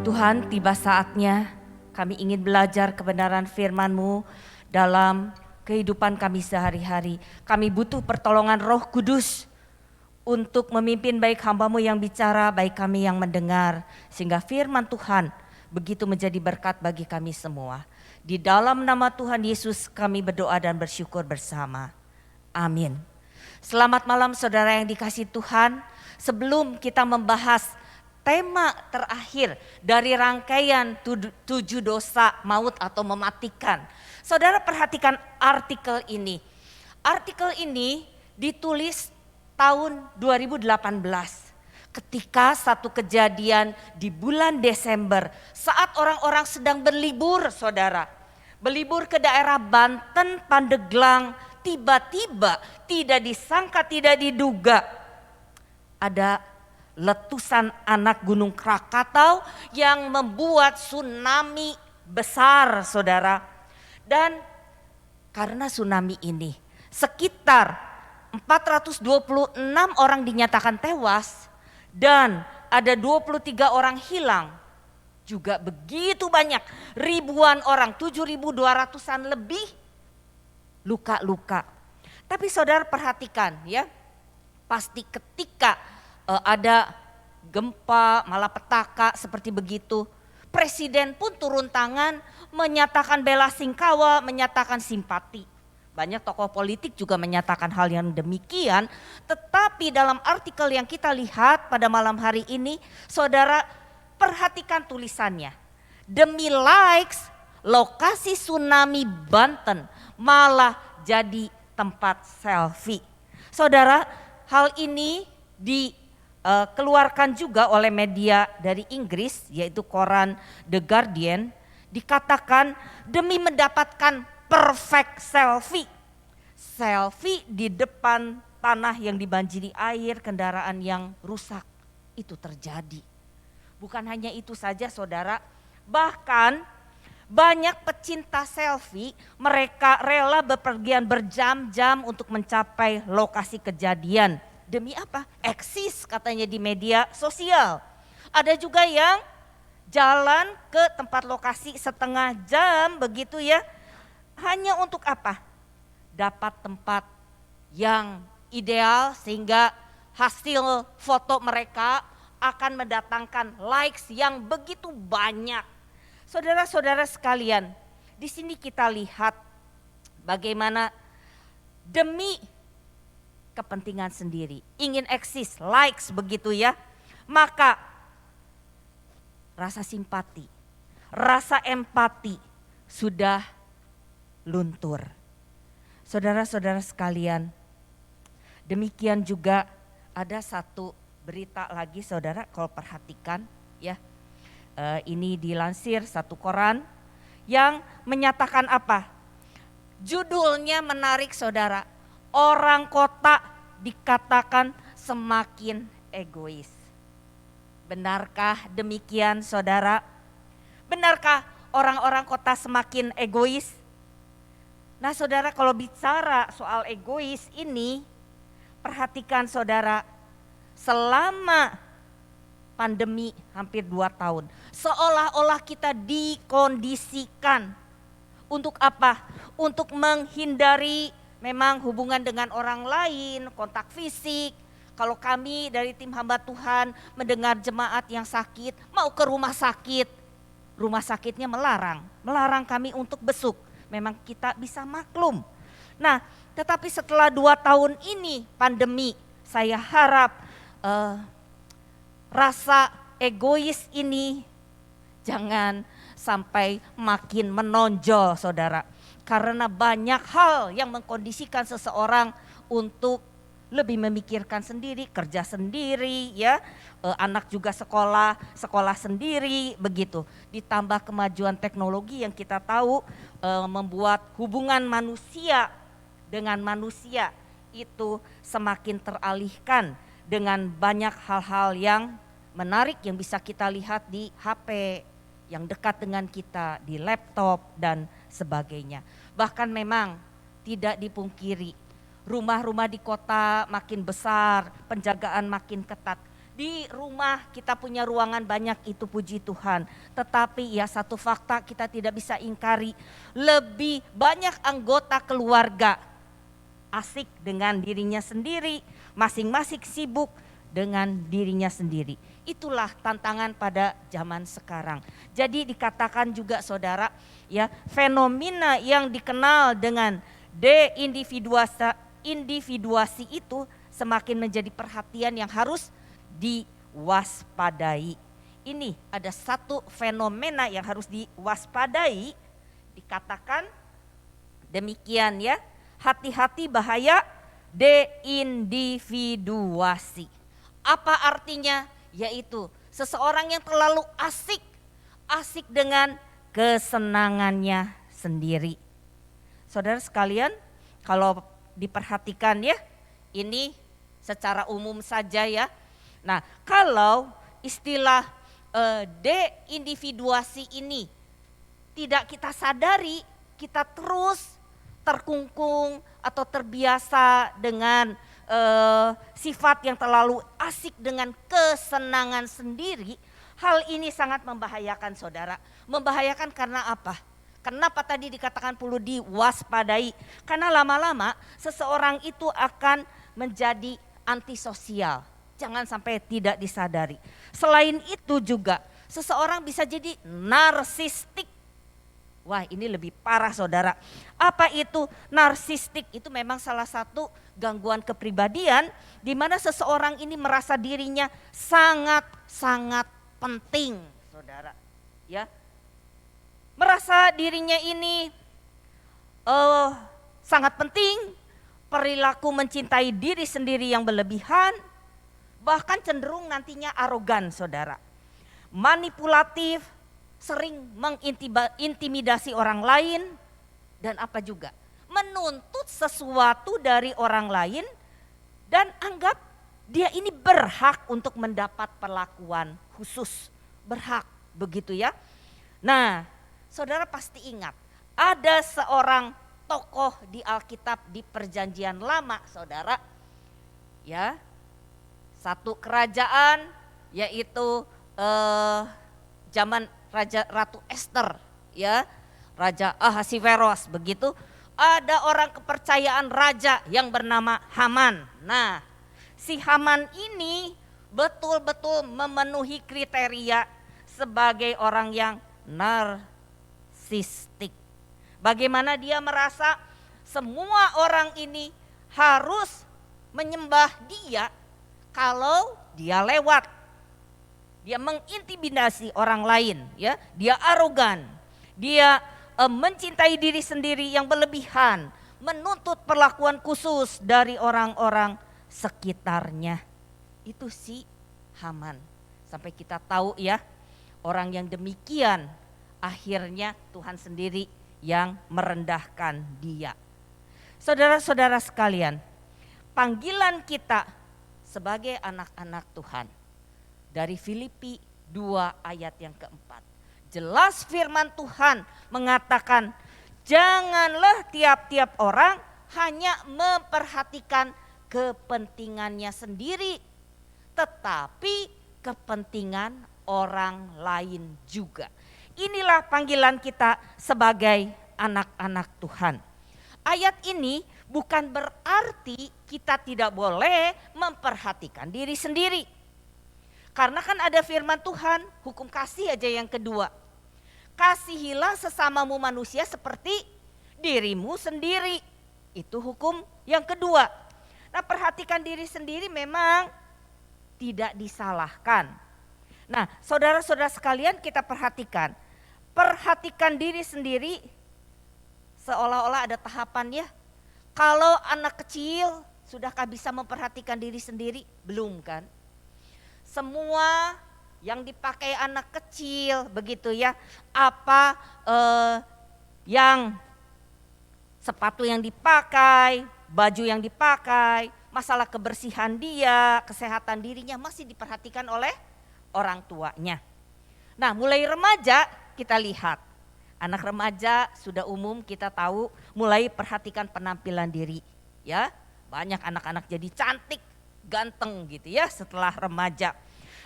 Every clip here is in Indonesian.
Tuhan, tiba saatnya kami ingin belajar kebenaran firman-Mu dalam kehidupan kami sehari-hari. Kami butuh pertolongan Roh Kudus untuk memimpin baik hamba-Mu yang bicara, baik kami yang mendengar. Sehingga firman Tuhan begitu menjadi berkat bagi kami semua. Di dalam nama Tuhan Yesus kami berdoa dan bersyukur bersama. Amin. Selamat malam saudara yang dikasihi Tuhan. Sebelum kita membahas tema terakhir dari rangkaian 7 dosa maut atau mematikan. Saudara perhatikan artikel ini. Artikel ini ditulis tahun 2018. Ketika satu kejadian di bulan Desember saat orang-orang sedang berlibur saudara. Berlibur ke daerah Banten, Pandeglang, tiba-tiba tidak disangka, tidak diduga ada letusan anak gunung Krakatau yang membuat tsunami besar saudara. Dan karena tsunami ini sekitar 426 orang dinyatakan tewas dan ada 23 orang hilang. Juga begitu banyak, ribuan orang, 7.200-an lebih luka-luka. Tapi saudara perhatikan ya, pasti ketika ada gempa, malapetaka seperti begitu, presiden pun turun tangan menyatakan bela sungkawa, menyatakan simpati. Banyak tokoh politik juga menyatakan hal yang demikian, tetapi dalam artikel yang kita lihat pada malam hari ini, saudara perhatikan tulisannya. Demi likes, lokasi tsunami Banten malah jadi tempat selfie. Saudara, hal ini dikeluarkan juga oleh media dari Inggris yaitu koran The Guardian, dikatakan demi mendapatkan perfect selfie. Selfie di depan tanah yang dibanjiri air, kendaraan yang rusak, itu terjadi. Bukan hanya itu saja saudara, bahkan banyak pecinta selfie, mereka rela bepergian berjam-jam untuk mencapai lokasi kejadian. Demi apa? Eksis katanya di media sosial. Ada juga yang jalan ke tempat lokasi setengah jam begitu ya. Hanya untuk apa? Dapat tempat yang ideal sehingga hasil foto mereka akan mendatangkan likes yang begitu banyak. Saudara-saudara sekalian, di sini kita lihat bagaimana demi kepentingan sendiri, ingin eksis, likes begitu ya, maka rasa simpati, rasa empati sudah luntur. Saudara-saudara sekalian, demikian juga ada satu berita lagi saudara kalau perhatikan ya. Ini dilansir satu koran yang menyatakan apa? Judulnya menarik saudara. Orang kota dikatakan semakin egois. Benarkah demikian saudara? Benarkah orang-orang kota semakin egois? Nah saudara, kalau bicara soal egois ini, perhatikan saudara, selama pandemi hampir 2 tahun, seolah-olah kita dikondisikan untuk apa? Untuk menghindari memang hubungan dengan orang lain, kontak fisik. Kalau kami dari tim hamba Tuhan mendengar jemaat yang sakit, mau ke rumah sakitnya melarang kami untuk besuk. Memang kita bisa maklum. Nah, tetapi setelah 2 tahun ini pandemi, saya harap rasa egois ini jangan sampai makin menonjol saudara. Karena banyak hal yang mengkondisikan seseorang untuk lebih memikirkan sendiri, kerja sendiri ya, anak juga sekolah sendiri begitu. Ditambah kemajuan teknologi yang kita tahu membuat hubungan manusia dengan manusia itu semakin teralihkan dengan banyak hal-hal yang menarik yang bisa kita lihat di HP, yang dekat dengan kita, di laptop dan sebagainya. Bahkan memang tidak dipungkiri, rumah-rumah di kota makin besar, penjagaan makin ketat. Di rumah kita punya ruangan banyak, itu puji Tuhan. Tetapi ya satu fakta kita tidak bisa ingkari, lebih banyak anggota keluarga asik dengan dirinya sendiri, masing-masing sibuk dengan dirinya sendiri. Itulah tantangan pada zaman sekarang. Jadi dikatakan juga saudara, ya, fenomena yang dikenal dengan individuasi itu semakin menjadi perhatian yang harus diwaspadai. Ini ada satu fenomena yang harus diwaspadai, dikatakan demikian ya, hati-hati bahaya deindividuasi. Apa artinya? Yaitu seseorang yang terlalu asik dengan kesenangannya sendiri. Saudara sekalian, kalau diperhatikan ya, ini secara umum saja ya. Nah, kalau istilah deindividuasi ini tidak kita sadari, kita terus terkungkung atau terbiasa dengan sifat yang terlalu asik dengan kesenangan sendiri, hal ini sangat membahayakan saudara. Membahayakan karena apa? Kenapa tadi dikatakan perlu diwaspadai? Karena lama-lama seseorang itu akan menjadi antisosial. Jangan sampai tidak disadari. Selain itu juga seseorang bisa jadi narsistik. Wah, ini lebih parah saudara. Apa itu narsistik? Itu memang salah satu gangguan kepribadian di mana seseorang ini merasa dirinya sangat penting, saudara. Ya, merasa dirinya ini sangat penting, perilaku mencintai diri sendiri yang berlebihan, bahkan cenderung nantinya arogan, saudara. Manipulatif, sering mengintimidasi orang lain, dan apa juga menuntut sesuatu dari orang lain dan anggap dia ini berhak untuk mendapat perlakuan khusus, berhak, begitu ya. Nah, saudara pasti ingat ada seorang tokoh di Alkitab di Perjanjian Lama, saudara, ya, satu kerajaan, yaitu zaman Ratu Ester, ya, Raja Ahasiveros, begitu. Ada orang kepercayaan raja yang bernama Haman. Nah, si Haman ini betul-betul memenuhi kriteria sebagai orang yang narsistik. Bagaimana dia merasa semua orang ini harus menyembah dia kalau dia lewat. Dia mengintimidasi orang lain, ya. Dia arogan. Dia mencintai diri sendiri yang berlebihan, menuntut perlakuan khusus dari orang-orang sekitarnya. Itu si Haman. Sampai kita tahu ya, orang yang demikian akhirnya Tuhan sendiri yang merendahkan dia. Saudara-saudara sekalian, panggilan kita sebagai anak-anak Tuhan dari Filipi 2 ayat yang keempat. Jelas firman Tuhan mengatakan, janganlah tiap-tiap orang hanya memperhatikan kepentingannya sendiri, tetapi kepentingan orang lain juga. Inilah panggilan kita sebagai anak-anak Tuhan. Ayat ini bukan berarti kita tidak boleh memperhatikan diri sendiri. Karena kan ada firman Tuhan, hukum kasih aja yang kedua. Kasihilah sesamamu manusia seperti dirimu sendiri. Itu hukum yang kedua. Nah, perhatikan diri sendiri memang tidak disalahkan. Nah, saudara-saudara sekalian, kita perhatikan. Perhatikan diri sendiri seolah-olah ada tahapan ya. Kalau anak kecil, sudahkah bisa memperhatikan diri sendiri? Belum kan? Semua yang dipakai anak kecil begitu ya, apa yang sepatu yang dipakai, baju yang dipakai, masalah kebersihan dia, kesehatan dirinya masih diperhatikan oleh orang tuanya. Nah, mulai remaja kita lihat, anak remaja sudah umum kita tahu mulai perhatikan penampilan diri, ya. Banyak anak-anak jadi cantik, ganteng gitu ya setelah remaja.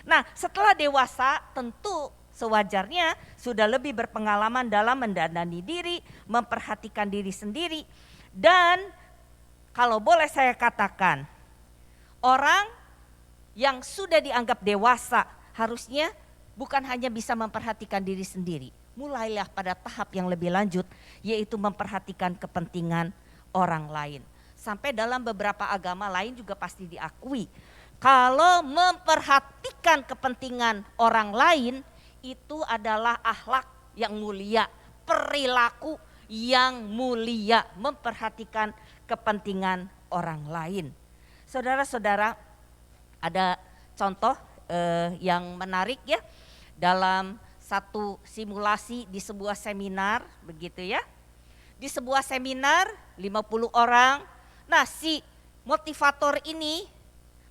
Nah, setelah dewasa tentu sewajarnya sudah lebih berpengalaman dalam mendandani diri, memperhatikan diri sendiri. Dan kalau boleh saya katakan, orang yang sudah dianggap dewasa harusnya bukan hanya bisa memperhatikan diri sendiri. Mulailah pada tahap yang lebih lanjut, yaitu memperhatikan kepentingan orang lain. Sampai dalam beberapa agama lain juga pasti diakui, kalau memperhatikan kepentingan orang lain itu adalah akhlak yang mulia, perilaku yang mulia, memperhatikan kepentingan orang lain. Saudara-saudara, ada contoh yang menarik ya, dalam satu simulasi di sebuah seminar begitu ya. Di sebuah seminar 50 orang, nah si motivator ini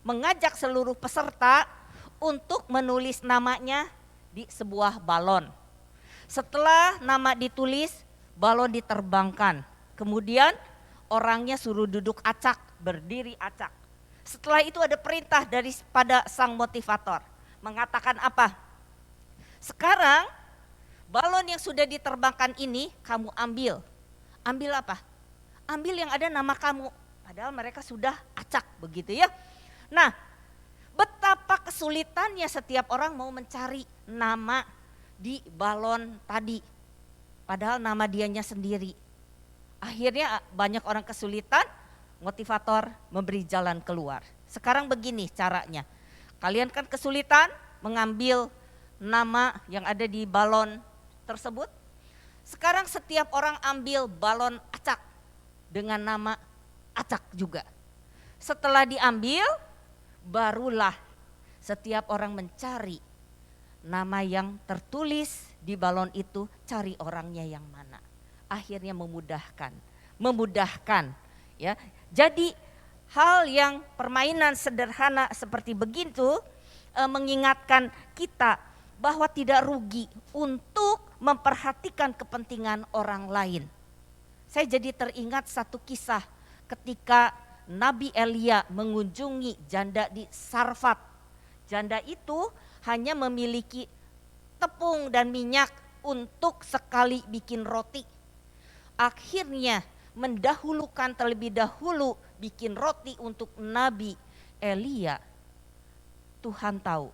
mengajak seluruh peserta untuk menulis namanya di sebuah balon. Setelah nama ditulis, balon diterbangkan. Kemudian orangnya suruh duduk acak, berdiri acak. Setelah itu ada perintah daripada sang motivator. Mengatakan apa? Sekarang balon yang sudah diterbangkan ini kamu ambil. Ambil apa? Ambil yang ada nama kamu. Padahal mereka sudah acak begitu ya. Nah, betapa kesulitannya setiap orang mau mencari nama di balon tadi. Padahal nama dianya sendiri. Akhirnya banyak orang kesulitan, motivator memberi jalan keluar. Sekarang begini caranya. Kalian kan kesulitan mengambil nama yang ada di balon tersebut. Sekarang setiap orang ambil balon acak dengan nama acak juga. Setelah diambil, barulah setiap orang mencari nama yang tertulis di balon itu, cari orangnya yang mana. Akhirnya memudahkan ya. Jadi hal yang permainan sederhana seperti begitu mengingatkan kita bahwa tidak rugi untuk memperhatikan kepentingan orang lain. Saya jadi teringat satu kisah ketika Nabi Elia mengunjungi janda di Sarfat. Janda itu hanya memiliki tepung dan minyak untuk sekali bikin roti. Akhirnya mendahulukan terlebih dahulu bikin roti untuk Nabi Elia. Tuhan tahu,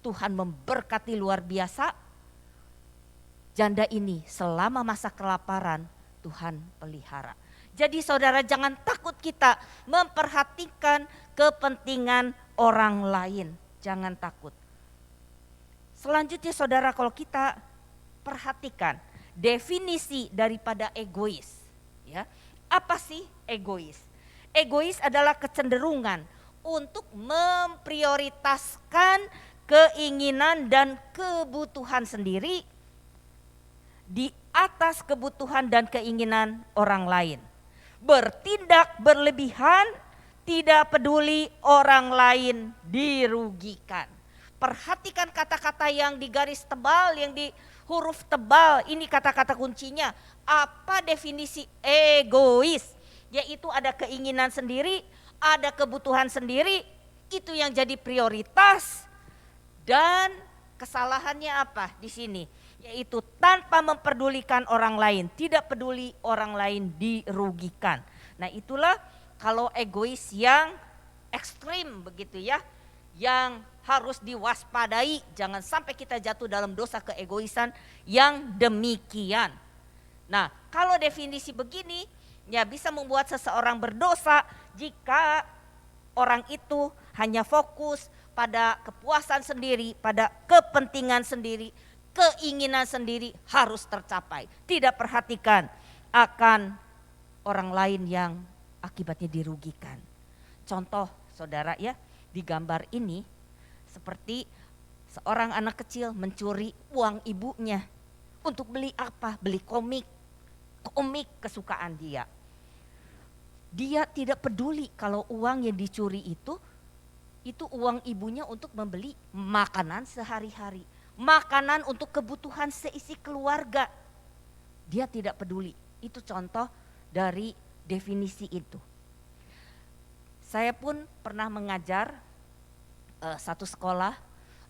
Tuhan memberkati luar biasa. Janda ini selama masa kelaparan Tuhan pelihara. Jadi saudara, jangan takut kita memperhatikan kepentingan orang lain. Jangan takut. Selanjutnya saudara, kalau kita perhatikan definisi daripada egois. Ya, apa sih egois? Egois adalah kecenderungan untuk memprioritaskan keinginan dan kebutuhan sendiri di atas kebutuhan dan keinginan orang lain. Bertindak berlebihan, tidak peduli orang lain dirugikan. Perhatikan kata-kata yang di garis tebal, yang di huruf tebal, ini kata-kata kuncinya. Apa definisi egois? Yaitu ada keinginan sendiri, ada kebutuhan sendiri, itu yang jadi prioritas. Dan kesalahannya apa di sini? Yaitu tanpa memperdulikan orang lain, tidak peduli orang lain dirugikan. Nah itulah kalau egois yang ekstrim begitu ya, yang harus diwaspadai, jangan sampai kita jatuh dalam dosa keegoisan yang demikian. Nah kalau definisi begini ya bisa membuat seseorang berdosa jika orang itu hanya fokus pada kepuasan sendiri, pada kepentingan sendiri, keinginan sendiri harus tercapai. Tidak perhatikan akan orang lain yang akibatnya dirugikan. Contoh saudara ya, di gambar ini seperti seorang anak kecil mencuri uang ibunya. Untuk beli apa? Beli komik kesukaan dia. Dia tidak peduli kalau uang yang dicuri itu uang ibunya untuk membeli makanan sehari-hari. Makanan untuk kebutuhan seisi keluarga. Dia tidak peduli. Itu contoh dari definisi itu. Saya pun pernah mengajar satu sekolah,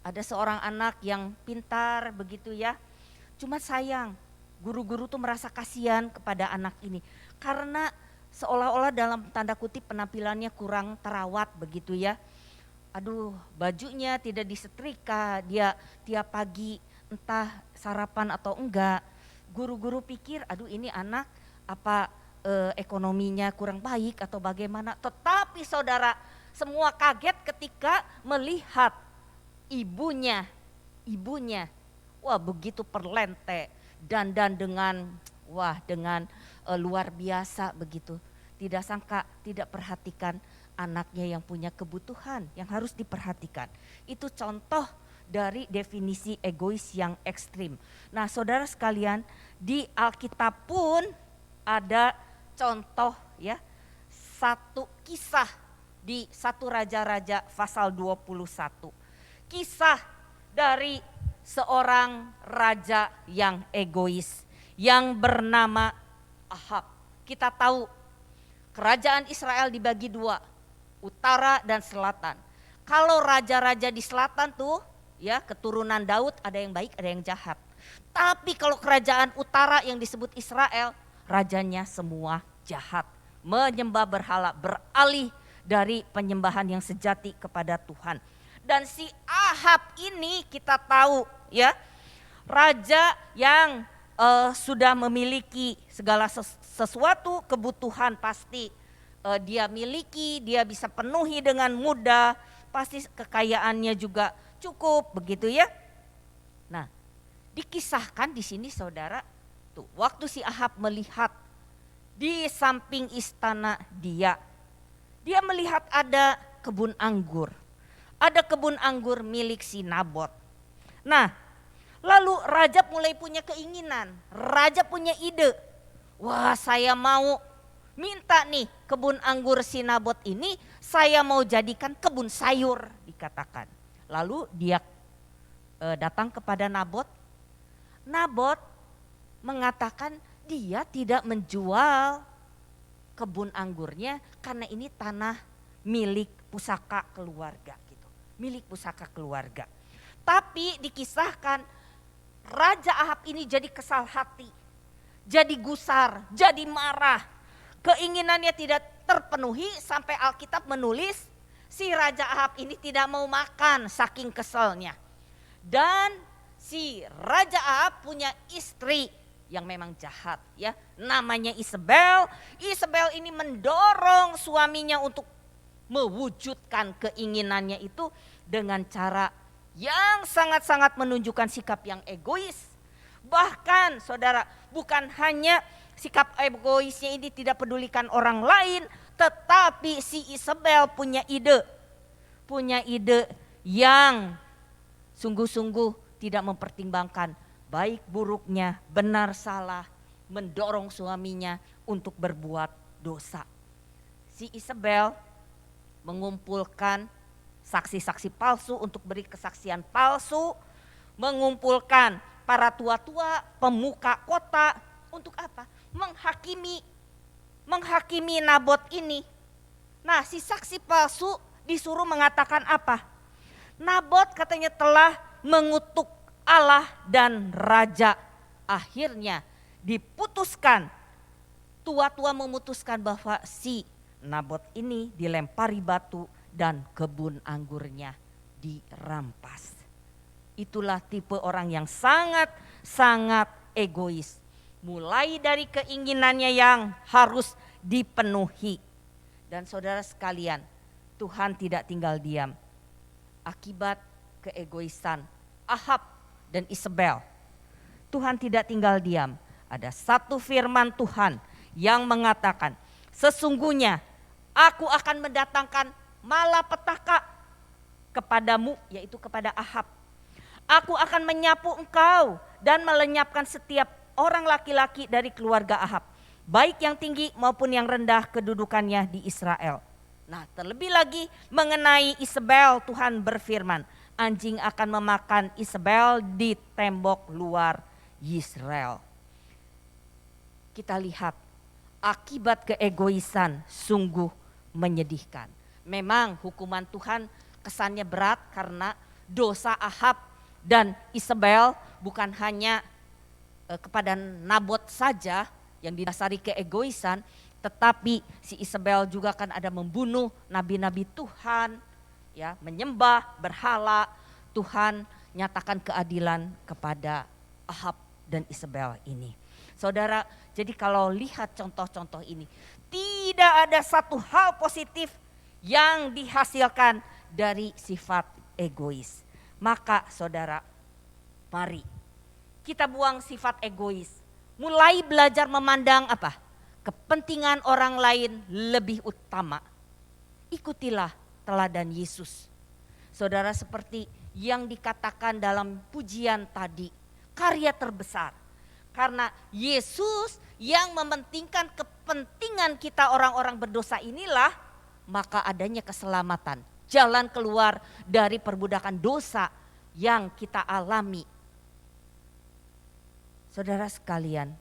ada seorang anak yang pintar begitu ya. Cuma sayang, guru-guru tuh merasa kasihan kepada anak ini karena seolah-olah dalam tanda kutip penampilannya kurang terawat begitu ya. Aduh, bajunya tidak disetrika, dia tiap pagi entah sarapan atau enggak. Guru-guru pikir, aduh ini anak apa ekonominya kurang baik atau bagaimana. Tetapi saudara, semua kaget ketika melihat ibunya, wah begitu perlente, dandan dengan dengan luar biasa begitu. Tidak sangka, tidak perhatikan anaknya yang punya kebutuhan yang harus diperhatikan. Itu contoh dari definisi egois yang ekstrim. Nah saudara sekalian, di Alkitab pun ada contoh ya, satu kisah di 1 Raja-Raja pasal 21. Kisah dari seorang raja yang egois yang bernama Ahab. Kita tahu kerajaan Israel dibagi dua, utara dan selatan. Kalau raja-raja di selatan tuh ya keturunan Daud, ada yang baik ada yang jahat. Tapi kalau kerajaan utara yang disebut Israel, rajanya semua jahat, menyembah berhala, beralih dari penyembahan yang sejati kepada Tuhan. Dan si Ahab ini kita tahu ya, raja yang sudah memiliki segala sesuatu kebutuhan pasti dia miliki, dia bisa penuhi dengan mudah, pasti kekayaannya juga cukup begitu ya. Nah, dikisahkan di sini saudara, tuh waktu si Ahab melihat di samping istana dia melihat ada kebun anggur. Ada kebun anggur milik si Nabot. Nah, lalu raja mulai punya keinginan, raja punya ide. Wah, saya mau minta nih kebun anggur si Nabot ini, saya mau jadikan kebun sayur dikatakan. Lalu dia datang kepada Nabot. Nabot mengatakan dia tidak menjual kebun anggurnya karena ini tanah milik pusaka keluarga gitu. Milik pusaka keluarga. Tapi dikisahkan Raja Ahab ini jadi kesal hati, jadi gusar, jadi marah. Keinginannya tidak terpenuhi sampai Alkitab menulis si Raja Ahab ini tidak mau makan saking keselnya. Dan si Raja Ahab punya istri yang memang jahat ya, namanya Isabel. Isabel ini mendorong suaminya untuk mewujudkan keinginannya itu dengan cara yang sangat-sangat menunjukkan sikap yang egois. Bahkan saudara, bukan hanya sikap egoisnya ini tidak pedulikan orang lain, tetapi si Isabel punya ide yang sungguh-sungguh tidak mempertimbangkan baik buruknya, benar salah, mendorong suaminya untuk berbuat dosa. Si Isabel mengumpulkan saksi-saksi palsu untuk beri kesaksian palsu, mengumpulkan para tua-tua, pemuka kota untuk apa? Menghakimi Nabot ini. Nah, si saksi palsu disuruh mengatakan apa? Nabot katanya telah mengutuk Allah dan raja. Akhirnya diputuskan, tua-tua memutuskan bahwa si Nabot ini dilempari batu dan kebun anggurnya dirampas. Itulah tipe orang yang sangat egois. Mulai dari keinginannya yang harus dipenuhi. Dan saudara sekalian, Tuhan tidak tinggal diam. Akibat keegoisan Ahab dan Isabel, Tuhan tidak tinggal diam. Ada satu firman Tuhan yang mengatakan, sesungguhnya aku akan mendatangkan malapetaka kepadamu, yaitu kepada Ahab. Aku akan menyapu engkau dan melenyapkan setiap orang laki-laki dari keluarga Ahab, baik yang tinggi maupun yang rendah kedudukannya di Israel. Nah, terlebih lagi mengenai Isabel, Tuhan berfirman, anjing akan memakan Isabel di tembok luar Yisrael. Kita lihat akibat keegoisan sungguh menyedihkan. memang hukuman Tuhan kesannya berat karena dosa Ahab dan Isabel bukan hanya kepada Nabot saja yang didasari keegoisan, tetapi si Isabel juga kan ada membunuh nabi-nabi Tuhan, ya, menyembah berhala. Tuhan nyatakan keadilan kepada Ahab dan Isabel ini. Saudara, jadi kalau lihat contoh-contoh ini, tidak ada satu hal positif yang dihasilkan dari sifat egois. Maka saudara, mari kita buang sifat egois. Mulai belajar memandang apa? Kepentingan orang lain lebih utama. Ikutilah teladan Yesus. Saudara, seperti yang dikatakan dalam pujian tadi, karya terbesar. Karena Yesus yang mementingkan kepentingan kita orang-orang berdosa inilah, maka adanya keselamatan. Jalan keluar dari perbudakan dosa yang kita alami. Saudara sekalian,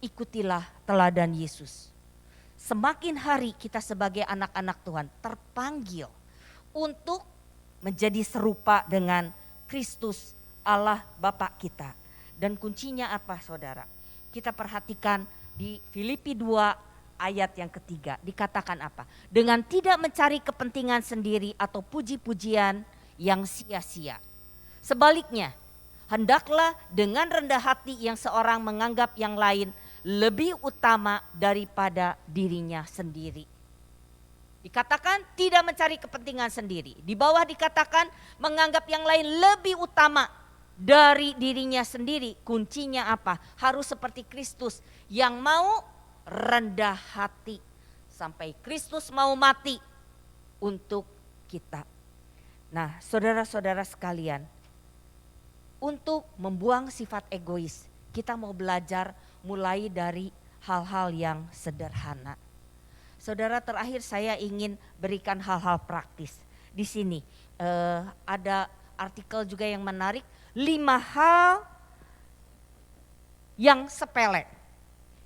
ikutilah teladan Yesus. Semakin hari kita sebagai anak-anak Tuhan terpanggil untuk menjadi serupa dengan Kristus Allah Bapa kita. Dan kuncinya apa saudara? Kita perhatikan di Filipi 2 ayat yang ketiga, dikatakan apa? Dengan tidak mencari kepentingan sendiri atau puji-pujian yang sia-sia. Sebaliknya, hendaklah dengan rendah hati yang seorang menganggap yang lain lebih utama daripada dirinya sendiri. Dikatakan tidak mencari kepentingan sendiri. Di bawah dikatakan menganggap yang lain lebih utama dari dirinya sendiri. Kuncinya apa? Harus seperti Kristus yang mau rendah hati sampai Kristus mau mati untuk kita. Nah, saudara-saudara sekalian, untuk membuang sifat egois, kita mau belajar mulai dari hal-hal yang sederhana. Saudara, terakhir saya ingin berikan hal-hal praktis. Di sini ada artikel juga yang menarik, 5 hal yang sepele,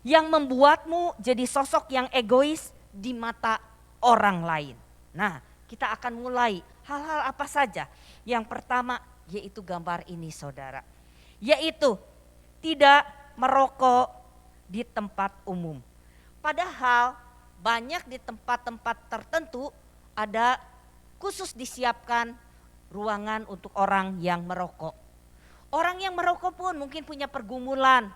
yang membuatmu jadi sosok yang egois di mata orang lain. Nah, kita akan mulai hal-hal apa saja. Yang pertama yaitu gambar ini saudara. Yaitu tidak merokok di tempat umum. Padahal banyak di tempat-tempat tertentu ada khusus disiapkan ruangan untuk orang yang merokok. Orang yang merokok pun mungkin punya pergumulan.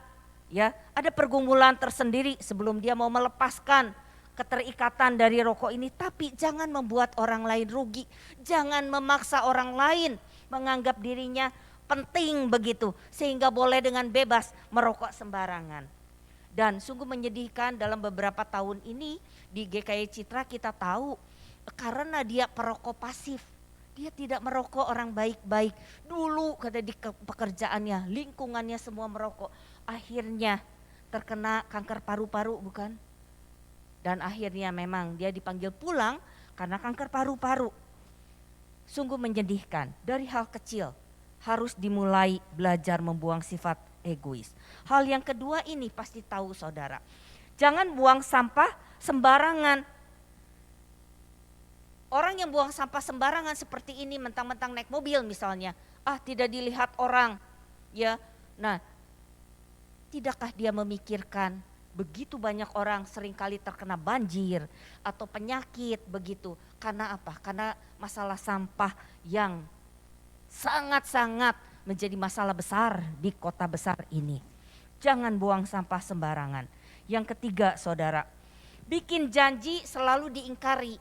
Ya, ada pergumulan tersendiri sebelum dia mau melepaskan keterikatan dari rokok ini. Tapi jangan membuat orang lain rugi. Jangan memaksa orang lain menganggap dirinya penting begitu. Sehingga boleh dengan bebas merokok sembarangan. Dan sungguh menyedihkan dalam beberapa tahun ini di GKI Citra kita tahu. Karena dia perokok pasif. Dia tidak merokok orang baik-baik. Dulu kata di pekerjaannya, lingkungannya semua merokok. Akhirnya terkena kanker paru-paru bukan? Dan akhirnya memang dia dipanggil pulang karena kanker paru-paru. Sungguh menyedihkan, dari hal kecil harus dimulai belajar membuang sifat egois. Hal yang kedua ini pasti tahu saudara. Jangan buang sampah sembarangan. Orang yang buang sampah sembarangan seperti ini mentang-mentang naik mobil misalnya. Tidak dilihat orang. Ya, nah tidakkah dia memikirkan begitu banyak orang seringkali terkena banjir atau penyakit begitu. Karena apa? Karena masalah sampah yang sangat-sangat menjadi masalah besar di kota besar ini. Jangan buang sampah sembarangan. Yang ketiga saudara, bikin janji selalu diingkari.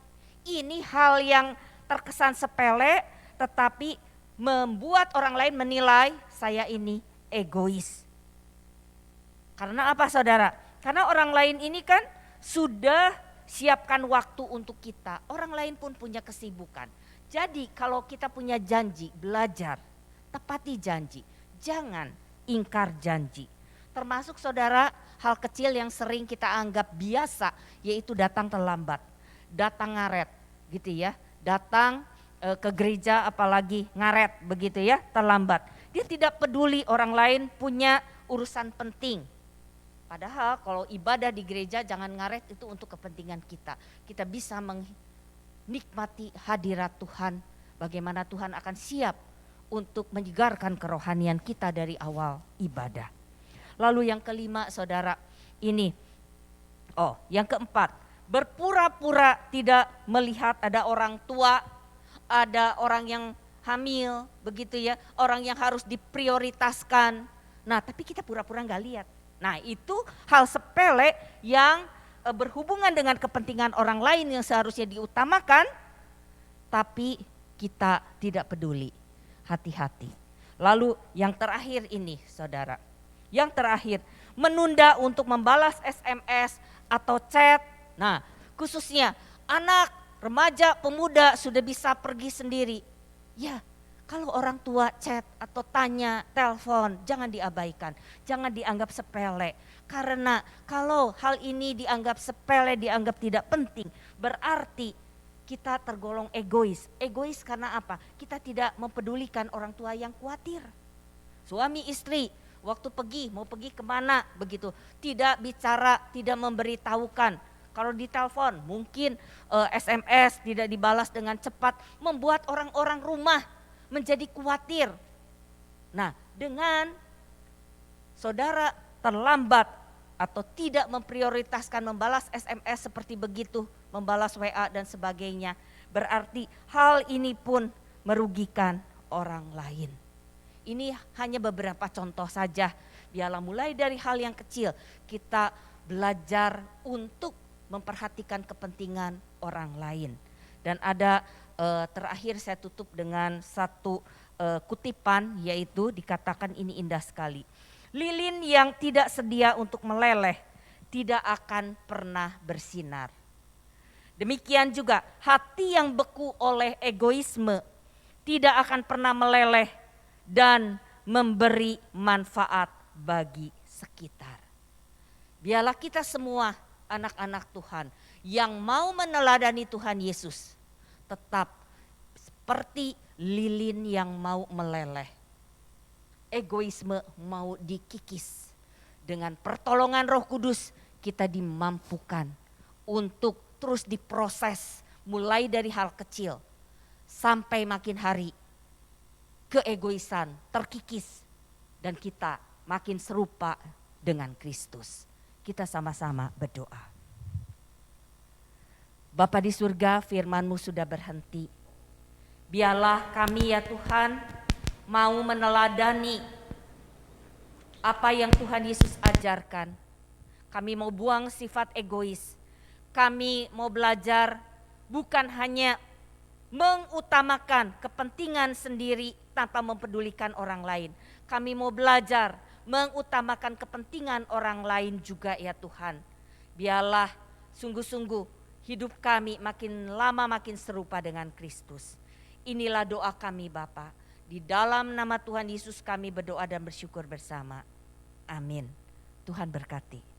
Ini hal yang terkesan sepele tetapi membuat orang lain menilai saya ini egois. Karena apa saudara? Karena orang lain ini kan sudah siapkan waktu untuk kita. Orang lain pun punya kesibukan. Jadi kalau kita punya janji, belajar, tepati janji. Jangan ingkar janji. Termasuk saudara hal kecil yang sering kita anggap biasa yaitu datang terlambat. Datang ngaret gitu ya. Datang ke gereja apalagi ngaret begitu ya, terlambat. Dia tidak peduli orang lain punya urusan penting. Padahal kalau ibadah di gereja jangan ngaret, itu untuk kepentingan kita. Kita bisa nikmati hadirat Tuhan, bagaimana Tuhan akan siap untuk menyegarkan kerohanian kita dari awal ibadah. Lalu yang kelima saudara, yang keempat, berpura-pura tidak melihat ada orang tua, ada orang yang hamil, begitu ya, orang yang harus diprioritaskan. Nah, tapi kita pura-pura nggak lihat. Nah, itu hal sepele yang berhubungan dengan kepentingan orang lain yang seharusnya diutamakan, tapi kita tidak peduli. Hati-hati. Lalu yang terakhir ini, saudara, yang terakhir, menunda untuk membalas SMS atau chat. Nah, khususnya anak, remaja, pemuda sudah bisa pergi sendiri. Ya, kalau orang tua chat atau tanya, telepon, jangan diabaikan, jangan dianggap sepele. Karena kalau hal ini dianggap sepele, dianggap tidak penting, berarti kita tergolong egois. Egois karena apa? Kita tidak mempedulikan orang tua yang khawatir. Suami istri waktu mau pergi kemana begitu, tidak bicara, tidak memberitahukan. Kalau ditelepon mungkin SMS tidak dibalas dengan cepat, membuat orang-orang rumah menjadi khawatir. Nah, dengan saudara terlambat atau tidak memprioritaskan membalas SMS seperti begitu, membalas WA dan sebagainya, berarti hal ini pun merugikan orang lain. Ini hanya beberapa contoh saja. Biarlah mulai dari hal yang kecil kita belajar untuk memperhatikan kepentingan orang lain. Dan ada terakhir saya tutup dengan satu kutipan, yaitu dikatakan ini indah sekali. Lilin yang tidak sedia untuk meleleh tidak akan pernah bersinar. Demikian juga hati yang beku oleh egoisme tidak akan pernah meleleh dan memberi manfaat bagi sekitar. Biarlah kita semua anak-anak Tuhan yang mau meneladani Tuhan Yesus tetap seperti lilin yang mau meleleh. Egoisme mau dikikis. Dengan pertolongan Roh Kudus kita dimampukan untuk terus diproses mulai dari hal kecil sampai makin hari keegoisan terkikis dan kita makin serupa dengan Kristus. Kita sama-sama berdoa. Bapa di surga, firman-Mu sudah berhenti. Biarlah kami ya Tuhan mau meneladani apa yang Tuhan Yesus ajarkan. Kami mau buang sifat egois. Kami mau belajar bukan hanya mengutamakan kepentingan sendiri tanpa mempedulikan orang lain. Kami mau belajar mengutamakan kepentingan orang lain juga ya Tuhan. Biarlah sungguh-sungguh hidup kami makin lama makin serupa dengan Kristus. Inilah doa kami Bapa. Di dalam nama Tuhan Yesus kami berdoa dan bersyukur bersama. Amin. Tuhan berkati.